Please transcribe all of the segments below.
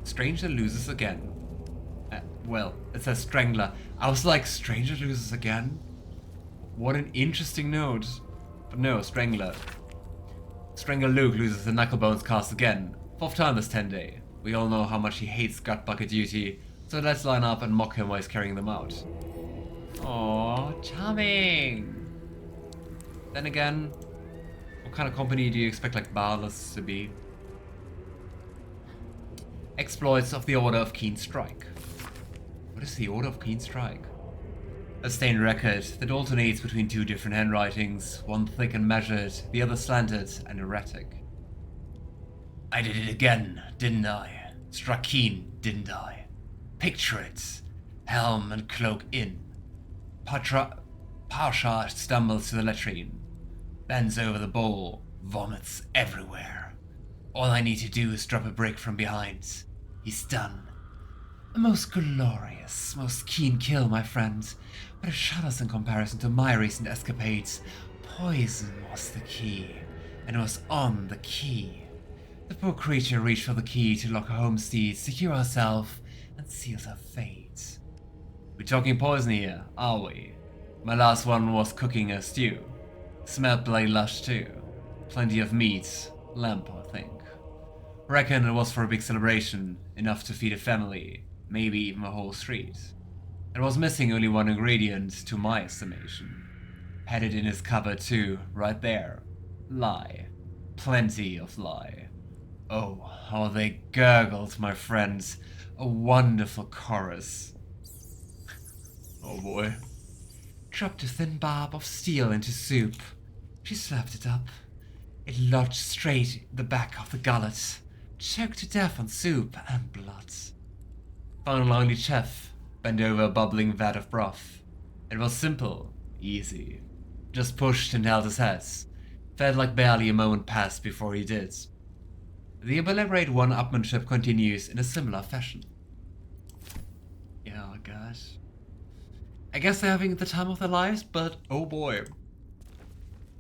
Stranger loses again. Well, it says Strangler. I was like, Stranger loses again? What an interesting note. But no, Strangler. Strangler Luke loses the Knucklebones cast again. 4th time this 10 day. We all know how much he hates gut bucket duty, so let's line up and mock him while he's carrying them out. Aww, charming! Then again, what kind of company do you expect like Bhaal to be? Exploits of the Order of Keen Strike. What is the Order of Keen Strike? A stained record that alternates between 2 different handwritings, one thick and measured, the other slanted and erratic. I did it again, didn't I? Struck keen, didn't I? Picture it. Helm and cloak in. Parsha stumbles to the latrine. Bends over the bowl, vomits everywhere. All I need to do is drop a brick from behind. He's done. A most glorious, most keen kill, my friend, but it shudders in comparison to my recent escapades. Poison was the key, and it was on the key. The poor creature reached for the key to lock her homestead, secure herself, and seal her fate. We're talking poison here, are we? My last one was cooking a stew. Smelled bloody lush too. Plenty of meat, lamb, I think. Reckon it was for a big celebration, enough to feed a family. Maybe even a whole street. It was missing only one ingredient, to my estimation. Had it in his cupboard too, right there. Lie. Plenty of lie. Oh, how they gurgled, my friends. A wonderful chorus. Oh boy. Dropped a thin barb of steel into soup. She slapped it up. It lodged straight in the back of the gullet. Choked to death on soup and blood. Found a lonely chef, bent over a bubbling vat of broth. It was simple, easy. Just pushed and held his head. Felt like barely a moment passed before he did. The elaborate one-upmanship continues in a similar fashion. Oh gosh. I guess they're having the time of their lives, but oh boy.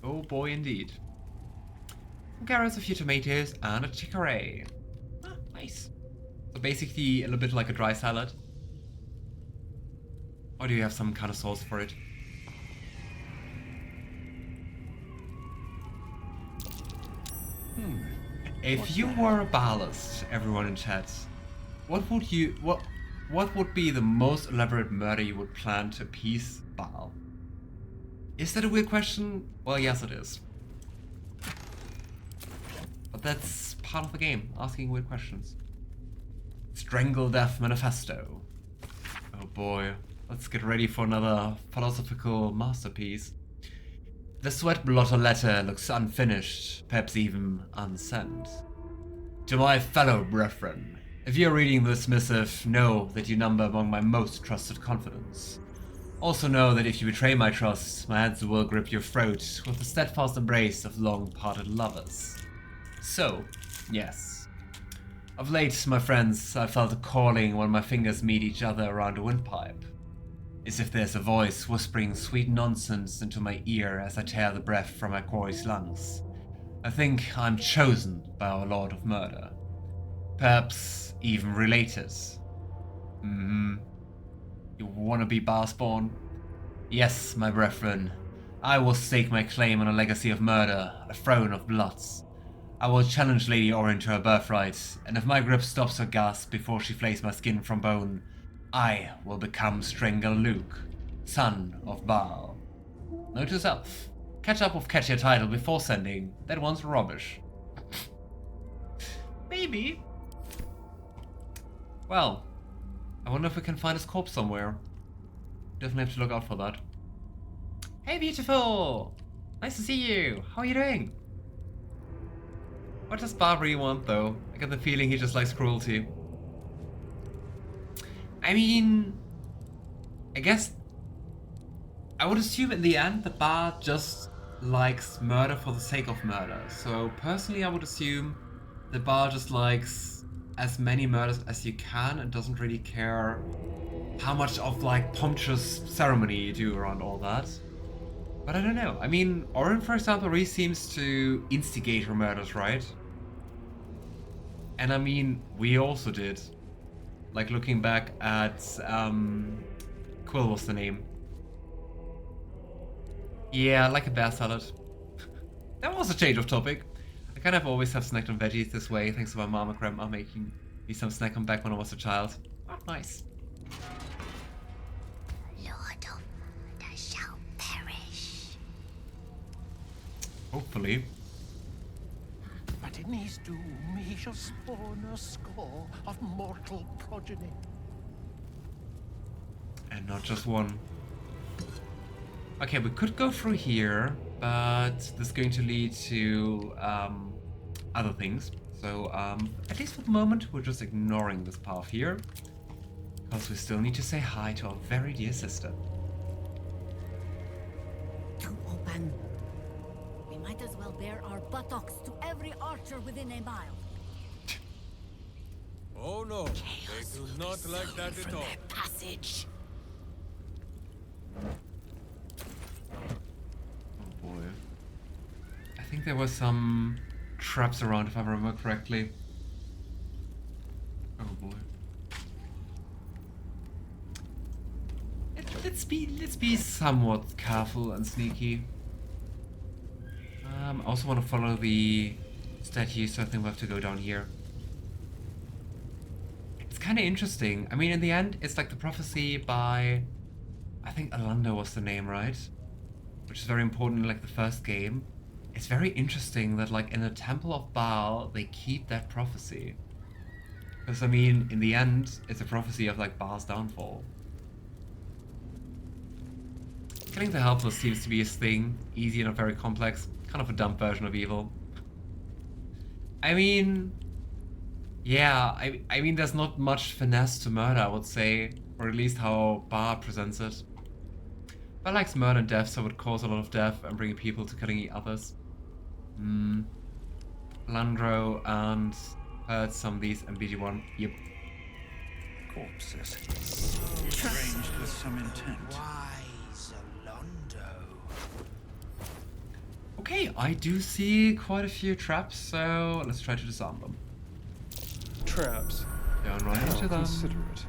Oh boy indeed. Some carrots, a few tomatoes, and a chicorée. Ah, nice. So basically a little bit like a dry salad. Or do you have some kind of sauce for it? If you were a ballast, everyone in chat, what would be the most elaborate murder you would plan to appease Bhaal? Is that a weird question? Well, yes it is. But that's part of the game, asking weird questions. Strangle Death Manifesto. Oh boy, let's get ready for another philosophical masterpiece. The sweat blotter letter looks unfinished, perhaps even unsent. To my fellow brethren, if you're reading this missive, know that you number among my most trusted confidants. Also know that if you betray my trust, my hands will grip your throat with the steadfast embrace of long-parted lovers. So, yes. Of late, my friends, I felt a calling when my fingers meet each other around a windpipe. As if there's a voice whispering sweet nonsense into my ear as I tear the breath from my quarry's lungs. I think I'm chosen by our Lord of Murder. Perhaps even related. You wanna be Baalspawn? Yes, my brethren. I will stake my claim on a legacy of murder, a throne of bloods. I will challenge Lady Orin to her birthright, and if my grip stops her gasp before she flays my skin from bone, I will become Strangler Luke, son of Bhaal. Note to self, catch up with catchier title before sending, that one's rubbish. Maybe. Well, I wonder if we can find his corpse somewhere. Definitely have to look out for that. Hey beautiful! Nice to see you! How are you doing? What does Barbary want though? I get the feeling he just likes cruelty. I mean, I guess I would assume in the end the Bard just likes murder for the sake of murder. So personally I would assume the Bard just likes as many murders as you can and doesn't really care how much of like pompous ceremony you do around all that. But I don't know. I mean, Orin, for example, really seems to instigate her murders, right? And I mean, we also did. Like, looking back at, Quill was the name. Yeah, like a bear salad. That was a change of topic. I kind of always have snacked on veggies this way, thanks to my mom and grandma making me some snack on back when I was a child. Oh, nice. Lord of Murder shall perish. Hopefully. But in his doom he shall spawn a score of mortal progeny. And not just one. Okay, we could go through here, but this is going to lead to other things. So, at least for the moment, we're just ignoring this path here. Because we still need to say hi to our very dear sister. To open. We might as well bare our buttocks to every archer within a mile. Oh no, they do not like that at all. Passage. Oh boy. I think there were some traps around, if I remember correctly. Oh boy. Let's be somewhat careful and sneaky. I also want to follow the statue, so I think we'll have to go down here. It's kind of interesting. I mean, in the end, it's like the prophecy by, I think Alanda was the name, right? Which is very important in like the first game. It's very interesting that like in the Temple of Bhaal, they keep that prophecy. Because I mean, in the end, it's a prophecy of like Bhaal's downfall. Killing the helpless seems to be his thing. Easy and not very complex. Kind of a dumb version of evil. I mean... Yeah, I mean there's not much finesse to murder, I would say. Or at least how Bhaal presents it. Bhaal likes murder and death, so it would cause a lot of death and bring people to killing others. Landro and heard some of these in BG1. Yep. Corpses. Arranged with some intent. Wise Alondo. Okay, I do see quite a few traps, so let's try to disarm them. Traps. Don't run into them. Consider it.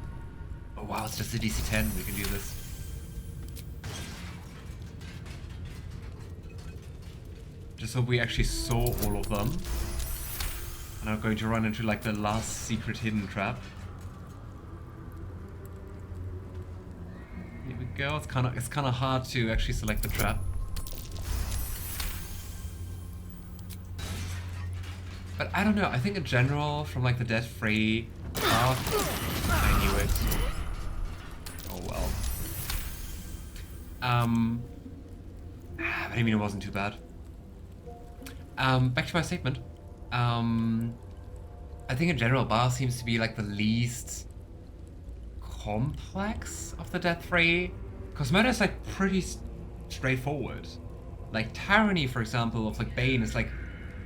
Oh wow, it's just a DC 10, we can do this. Just hope we actually saw all of them. And I'm going to run into like the last secret hidden trap. Here we go, it's kinda hard to actually select the trap. But I don't know, I think in general, from like the death-free path, I knew it. Oh well. But I mean it wasn't too bad. Back to my statement. I think in general, Bhaal seems to be like the least complex of the death-free. Because murder is like pretty straightforward. Like tyranny, for example, of like Bane is like,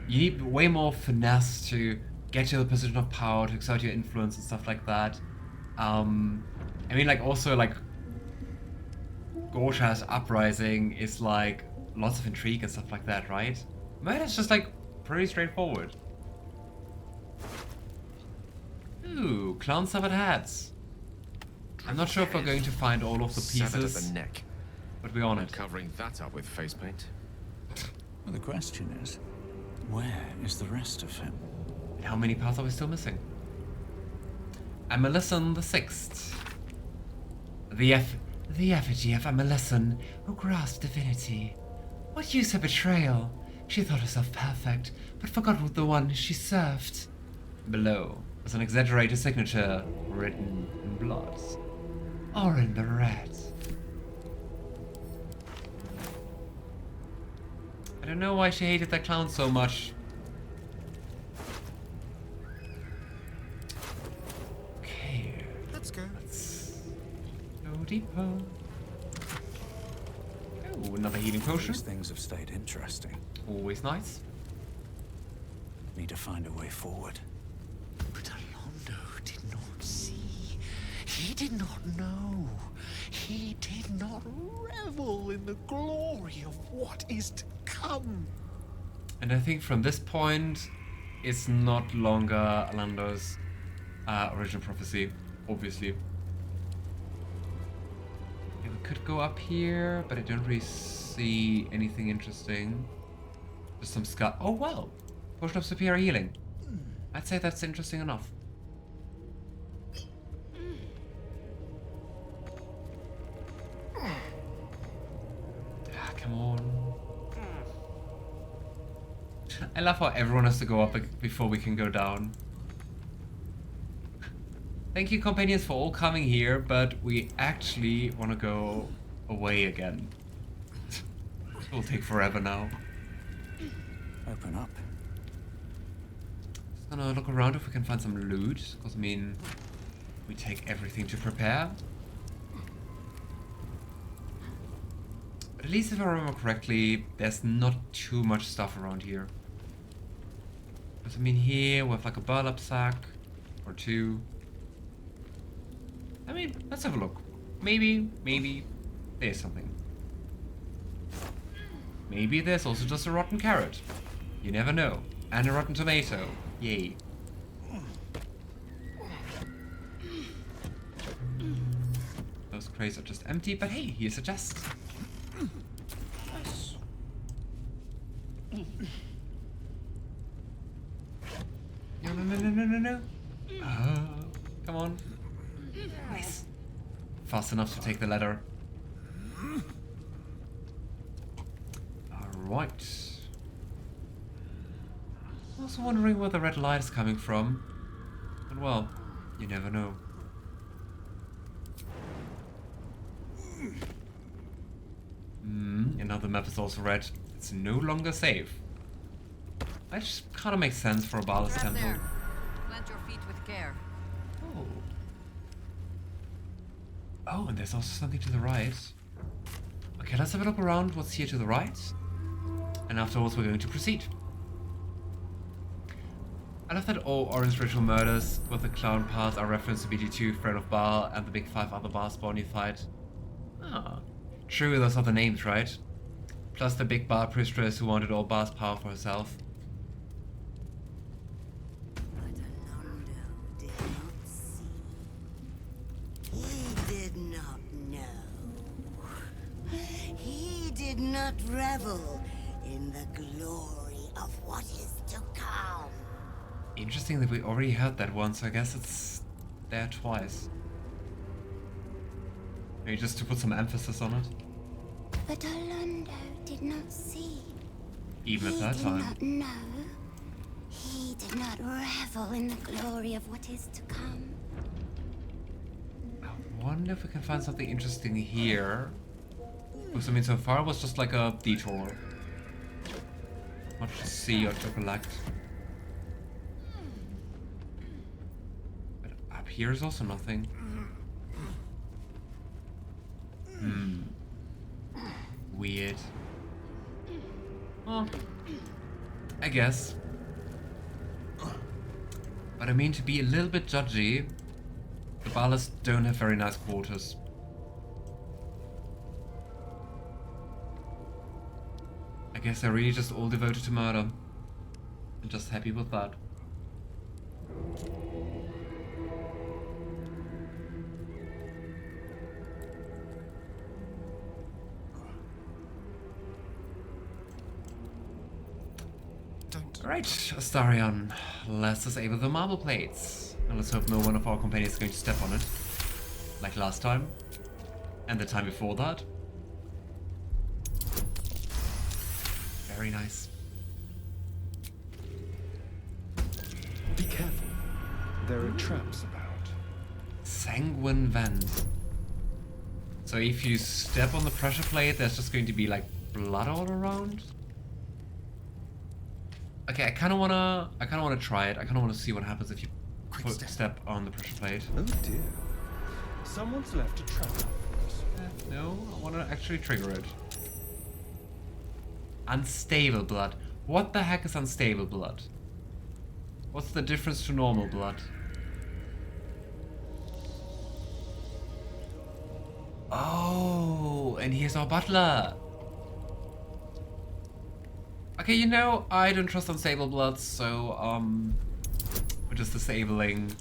you need way more finesse to get to the position of power, to exert your influence and stuff like that. I mean, like, also, like, Gorsha's uprising is, like, lots of intrigue and stuff like that, right? Murder's just, like, pretty straightforward. Ooh, clown-severed heads. I'm not sure if we're going to find all of the Severed at pieces, the neck. but we're on it. Covering that up with face paint. Well, the question is, where is the rest of him? And how many parts are we still missing? Amalison the Sixth. The effigy of Amalison, who grasped divinity. What use her betrayal? She thought herself perfect, but forgot the one she served. Below was an exaggerated signature written in blood. Or in the red. I don't know why she hated that clown so much. Okay. Let's go. Let's go deeper. Oh, another healing potion. These things have stayed interesting. Always nice. Need to find a way forward. But Alondo did not see. He did not know. He did not revel in the glory of what is to come. And I think from this point, is not longer Alando's original prophecy, obviously. Yeah, we could go up here, but I don't really see anything interesting. Just some scar. Oh well, potion of superior healing. I'd say that's interesting enough. Ah, come on. I love how everyone has to go up before we can go down. Thank you, companions, for all coming here, but we actually want to go away again. It will take forever now. Open up. Just gonna look around if we can find some loot, because I mean, we take everything to prepare. But at least if I remember correctly, there's not too much stuff around here. Because I mean, here we have like a burlap sack or two. I mean, let's have a look. Maybe there's something. Maybe there's also just a rotten carrot. You never know. And a rotten tomato. Yay. Those crates are just empty, but hey, here's a chest. Nice. No. Come on. Nice. Fast enough to take the ladder. Alright. I'm also wondering where the red light is coming from. But well, you never know. Another map is also red. It's no longer safe. That just kind of makes sense for a Bhaal's Trap temple. there. Plant your feet with care. Oh. Oh, and there's also something to the right. Okay, let's have a look around what's here to the right. And afterwards we're going to proceed. I love that all orange ritual murders with the clown paths are referenced to BG2, Friend of Bhaal, and the big 5 other Bhaal spawn you fight. Ah. True, those are the names, right? Plus the big Bhaal priestess who wanted all Bhaal's power for herself. But Alondo did not see. He did not know. He did not revel in the glory of what is to come. Interesting that we already heard that one, so I guess it's there twice. Maybe just to put some emphasis on it. But Alondo did not see. Even at that time. He did not know. He did not revel in the glory of what is to come. I wonder if we can find something interesting here. Because I mean, so far it was just like a detour. Much to see or to collect. But up here is also nothing. Weird. Well, I guess. But I mean, to be a little bit judgy, the Bhaalists don't have very nice quarters. I guess they're really just all devoted to murder. I'm just happy with that. Alright, Astarion, let's disable the marble plates. And let's hope no one of our companions is going to step on it. Like last time. And the time before that. Very nice. Be careful. There are traps about. Sanguine vent. So if you step on the pressure plate, there's just going to be like blood all around? Okay, I kinda wanna try it. I kinda wanna see what happens if you step on the pressure plate. Oh dear. Someone's left a trap for us. No, I wanna actually trigger it. Unstable blood. What the heck is unstable blood? What's the difference to normal blood? Oh, and here's our butler. Okay, you know, I don't trust unstable bloods, so, we're just disabling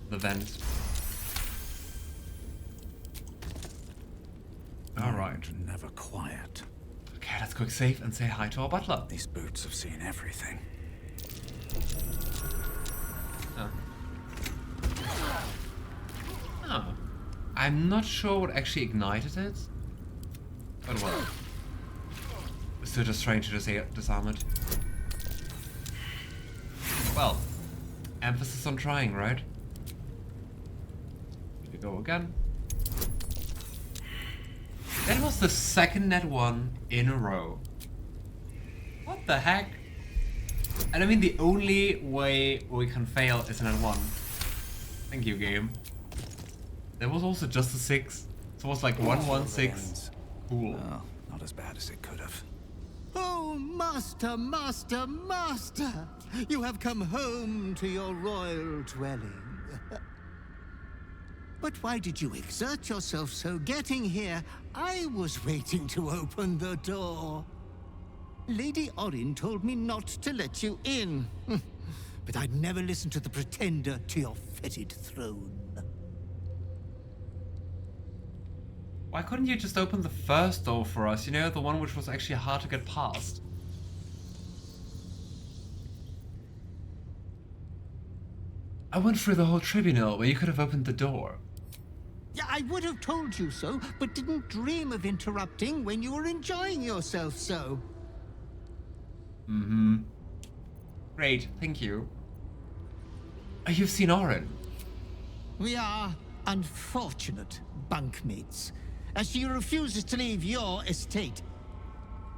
the vent. Alright. Never quiet. Okay, let's quick save and say hi to our butler. These boots have seen everything. Oh. Oh. I'm not sure what actually ignited it. But well. We're still just trying to disarm it. Well. Emphasis on trying, right? Here we go again. That was the second net 1 in a row. What the heck? And I mean, the only way we can fail is net 1. Thank you, game. There was also just a 6. So it was like 1-1-6. Cool. Well, not as bad as it could have. Oh, master, master, master! You have come home to your royal dwelling. But why did you exert yourself so getting here? I was waiting to open the door. Lady Orin told me not to let you in. But I'd never listen to the pretender to your fetid throne. Why couldn't you just open the first door for us? You know, the one which was actually hard to get past. I went through the whole tribunal where you could have opened the door. Yeah, I would have told you so, but didn't dream of interrupting when you were enjoying yourself so. Mm-hmm. Great, thank you. Oh, you've seen Orin? We are unfortunate bunkmates, as she refuses to leave your estate.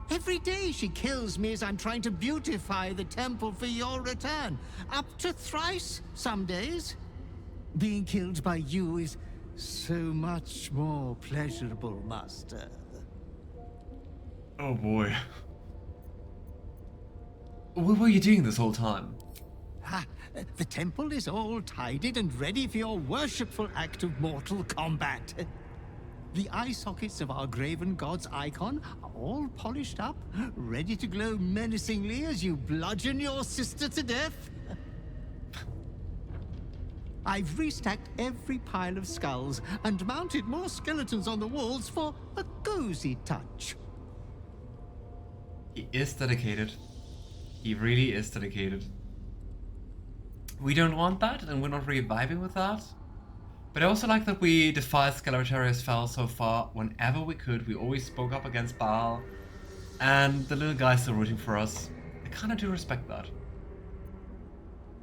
Every day she kills me as I'm trying to beautify the temple for your return. Up to thrice some days. Being killed by you is so much more pleasurable, master. Oh boy. What were you doing this whole time? The temple is all tidied and ready for your worshipful act of mortal combat. The eye sockets of our graven god's icon are all polished up, ready to glow menacingly as you bludgeon your sister to death. I've restacked every pile of skulls and mounted more skeletons on the walls for a cozy touch. He is dedicated. He really is dedicated. We don't want that, and we're not really vibing with that. But I also like that we defied Skeletorius Fel so far. Whenever we could, we always spoke up against Bhaal. And the little guy's still rooting for us. I kinda do respect that.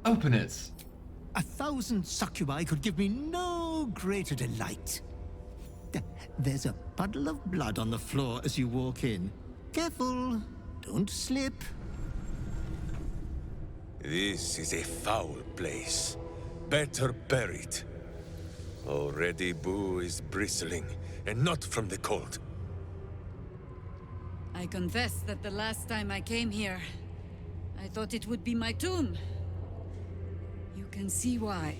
Open it! 1,000 succubi could give me no greater delight. There's a puddle of blood on the floor as you walk in. Careful, don't slip. This is a foul place. Better buried. Already Boo is bristling, and not from the cold. I confess that the last time I came here, I thought it would be my tomb. You can see why.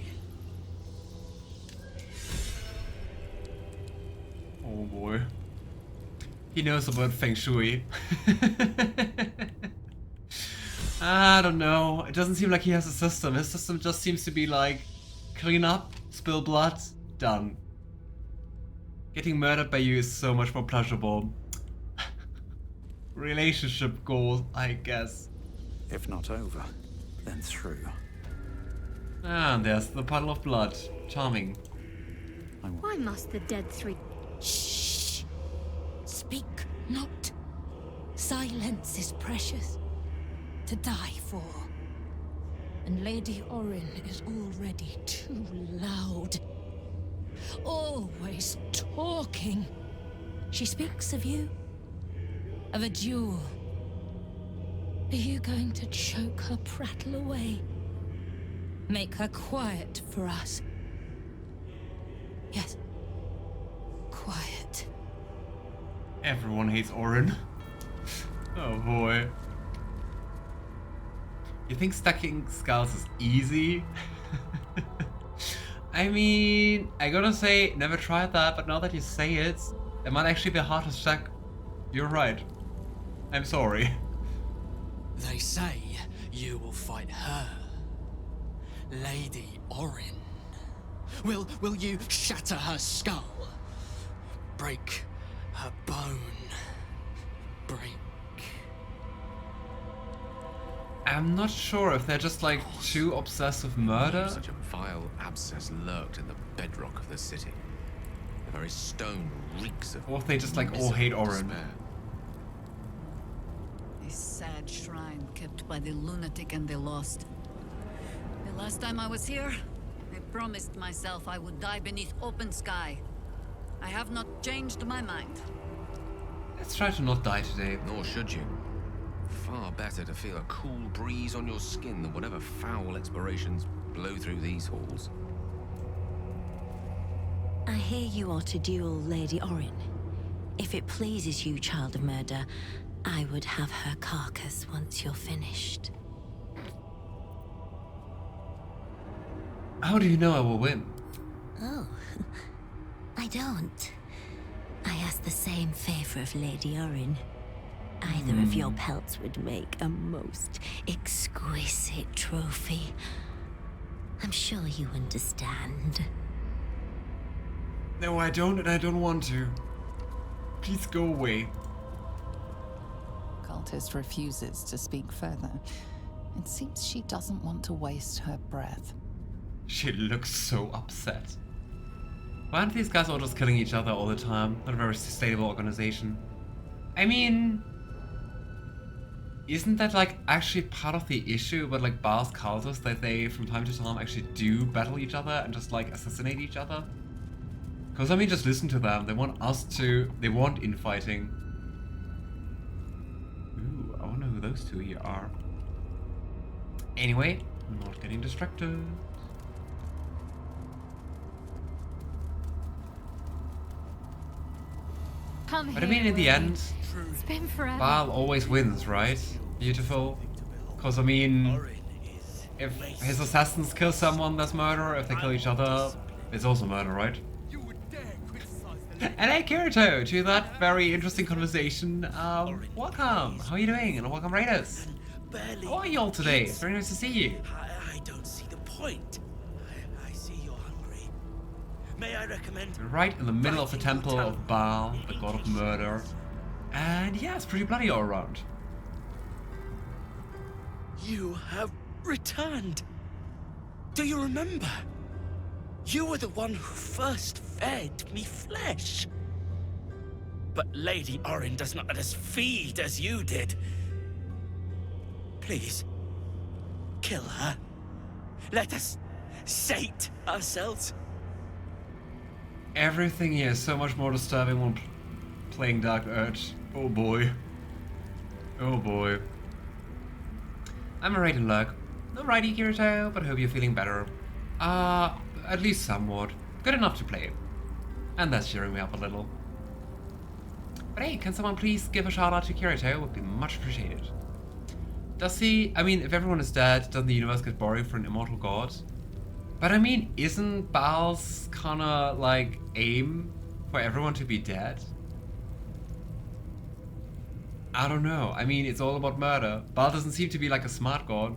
Oh boy. He knows about Feng Shui. I don't know. It doesn't seem like he has a system. His system just seems to be like, clean up, spill blood, done. Getting murdered by you is so much more pleasurable. Relationship goal, I guess. If not over, then through. Ah, and there's the puddle of blood. Charming. Why must the dead three... Shh! Speak not. Silence is precious. To die for. And Lady Orin is already too loud. Always talking. She speaks of you. Of a duel. Are you going to choke her prattle away? Make her quiet for us? Yes. Quiet. Everyone hates Orin. Oh boy. You think stacking skulls is easy? I mean, I gotta say, never tried that, but now that you say it, it might actually be hard to stack. You're right. I'm sorry. They say you will fight her, Lady Orin. Will you shatter her skull? Break her bone? Break... I'm not sure if they're just like too obsessed with murder. Such a vile abscess lurked in the bedrock of the city. The very stone reeks of... Or if they just like all hate Orin. Despair. A sad shrine kept by the lunatic and the lost. The last time I was here, I promised myself I would die beneath open sky. I have not changed my mind. Let's try to not die today. Nor should you. Far better to feel a cool breeze on your skin than whatever foul expirations blow through these halls. I hear you are to duel Lady Orin. If it pleases you, child of murder, I would have her carcass once you're finished. How do you know I will win? Oh, I don't. I ask the same favor of Lady Orin. Either of your pelts would make a most exquisite trophy. I'm sure you understand. No, I don't, and I don't want to. Please go away. Cultist refuses to speak further. It seems she doesn't want to waste her breath. She looks so upset. Why aren't these guys all just killing each other all the time? Not a very sustainable organization. I mean... Isn't that like actually part of the issue about like Bhaal's cultists, that they from time to time actually do battle each other and just like assassinate each other? Because I mean, just listen to them. They want infighting. Ooh, I wonder who those two here are. Anyway, I'm not getting distracted. But I mean, in the end, It's been forever. Bhaal always wins, right? Beautiful. Because I mean, if his assassins kill someone, that's murder. If they kill each other, it's also murder, right? And hey, Kirito, to that very interesting conversation. Welcome. How are you doing? And welcome, Raiders. How are you all today? It's very nice to see you. I don't see the point. I see you're hungry. May I recommend... We're right in the middle of the temple of Bhaal, the god of murder. And yeah, it's pretty bloody all around. You have returned. Do you remember? You were the one who first fed me flesh. But Lady Orin does not let us feed as you did. Please, kill her. Let us sate ourselves. Everything here is so much more disturbing when playing Dark Urge. Oh boy. Oh boy. I'm alright in luck. Alrighty, Kirito, but hope you're feeling better. At least somewhat. Good enough to play. And that's cheering me up a little. But hey, can someone please give a shout out to Kirito? It would be much appreciated. Does he... I mean, if everyone is dead, doesn't the universe get boring for an immortal god? But I mean, isn't Bhaal's kinda, like, aim for everyone to be dead? I don't know. I mean, it's all about murder. Bhaal doesn't seem to be like a smart god.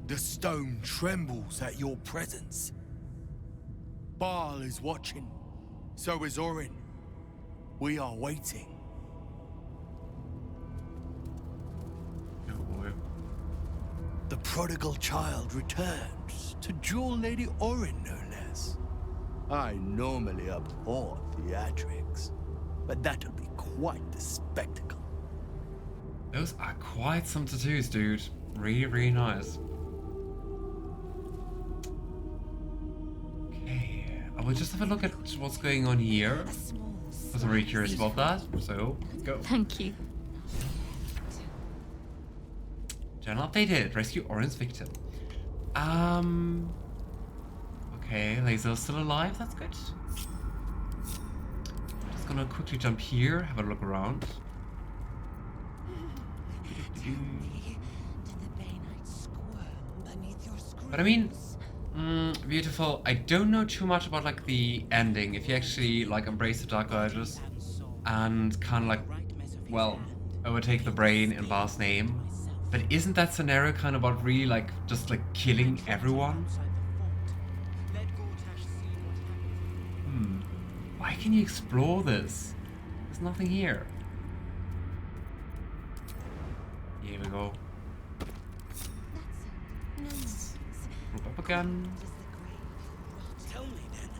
The stone trembles at your presence. Bhaal is watching. So is Orin. We are waiting. Oh boy. The prodigal child returns to duel Lady Orin, no less. I normally abhor theatrics, but that'll be quite the spectacle. Those are quite some tattoos, dude. Really, really nice. Okay, I will just have a look at what's going on here. I was really curious about that, so let's go. Thank you. Journal updated. Rescue Orin's victim. Okay, Lae'zel's still alive. That's good. Just gonna quickly jump here, have a look around. But I mean, beautiful. I don't know too much about like the ending. If you actually like embrace the dark urges and kind of like, well, overtake the brain in Bhaal's name. But isn't that scenario kind of about really like just like killing everyone? Why can you explore this? There's nothing here. Here we go. Group up again. Tell me then,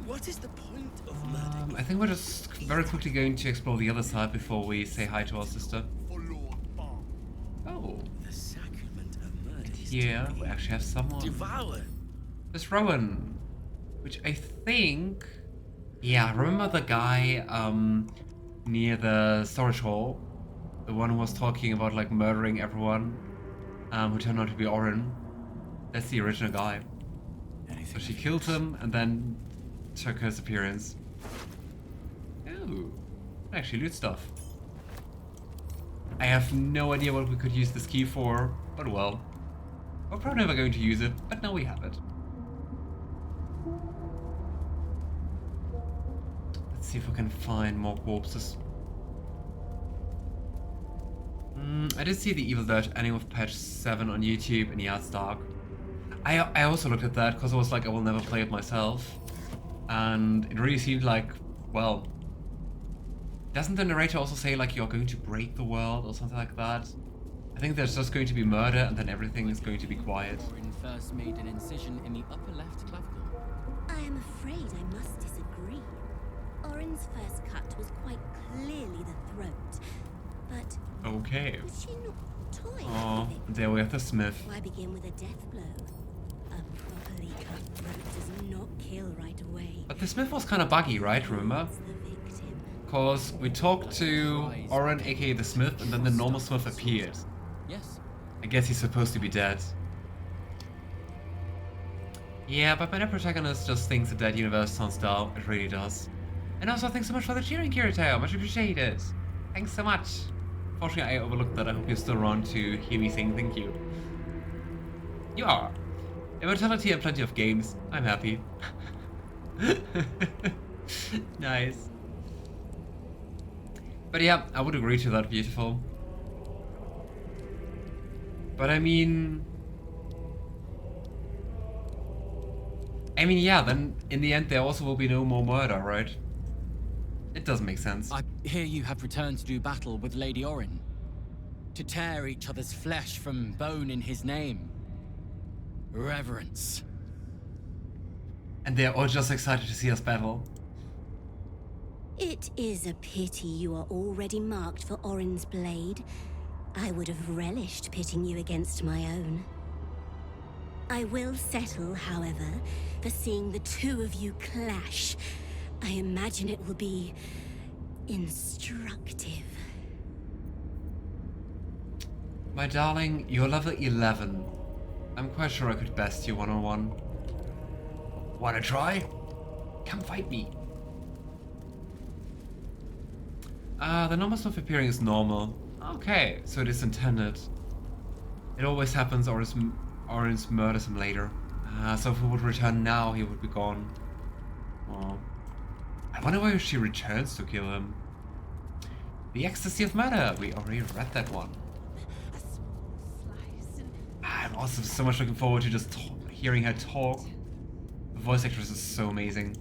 what is the point of murder? I think we're just very quickly going to explore the other side before we say hi to our sister. Oh. The sacrament of murder. Yeah, we actually have someone. Devour. There's Rowan, which I think. Yeah, remember the guy near the storage hall? The one who was talking about like murdering everyone, who turned out to be Orin. That's the original guy. So she killed him and then took his appearance. Ooh, actually loot stuff. I have no idea what we could use this key for, but well. We're probably never going to use it, but now we have it. Let's see if we can find more corpses. I did see the Evil Dead ending of patch 7 on YouTube, and yeah, it's dark. I also looked at that because I was like, I will never play it myself. And it really seemed like, well, doesn't the narrator also say like you're going to break the world or something like that? I think there's just going to be murder and then everything is going to be quiet. Orin first made an incision in the upper left clavicle. I am afraid I must disagree. Orin's first cut was quite clearly the throat, but okay. was she not toying Oh, with it? there we have the smith. Why begin with a death blow? A properly cut throat does not kill right away. But the smith was kind of buggy, right? Remember? Because we talked to Orin, aka the smith, and then the normal smith appeared. Yes. I guess he's supposed to be dead. Yeah, but my protagonist just thinks the Dead universe sounds dull. It really does. And also, thanks so much for the cheering, Kirito. Much appreciated. Thanks so much. Fortunately, I overlooked that. I hope you're still around to hear me saying thank you. You are. Immortality and plenty of games. I'm happy. Nice. But yeah, I would agree to that, beautiful. But I mean, yeah, then in the end there also will be no more murder, right? It doesn't make sense. I hear you have returned to do battle with Lady Orin. To tear each other's flesh from bone in his name. Reverence. And they're all just excited to see us battle. It is a pity you are already marked for Orin's blade. I would have relished pitting you against my own. I will settle, however, for seeing the two of you clash. I imagine it will be instructive. My darling, you're level 11. I'm quite sure I could best you one-on-one. Wanna try? Come fight me. The normal stuff appearing is normal. Okay, so it is intended. It always happens, or Orin's murders him later. So if he would return now, he would be gone. Oh. I wonder why she returns to kill him. The Ecstasy of Murder. We already read that one. I'm also so much looking forward to just hearing her talk. The voice actress is so amazing.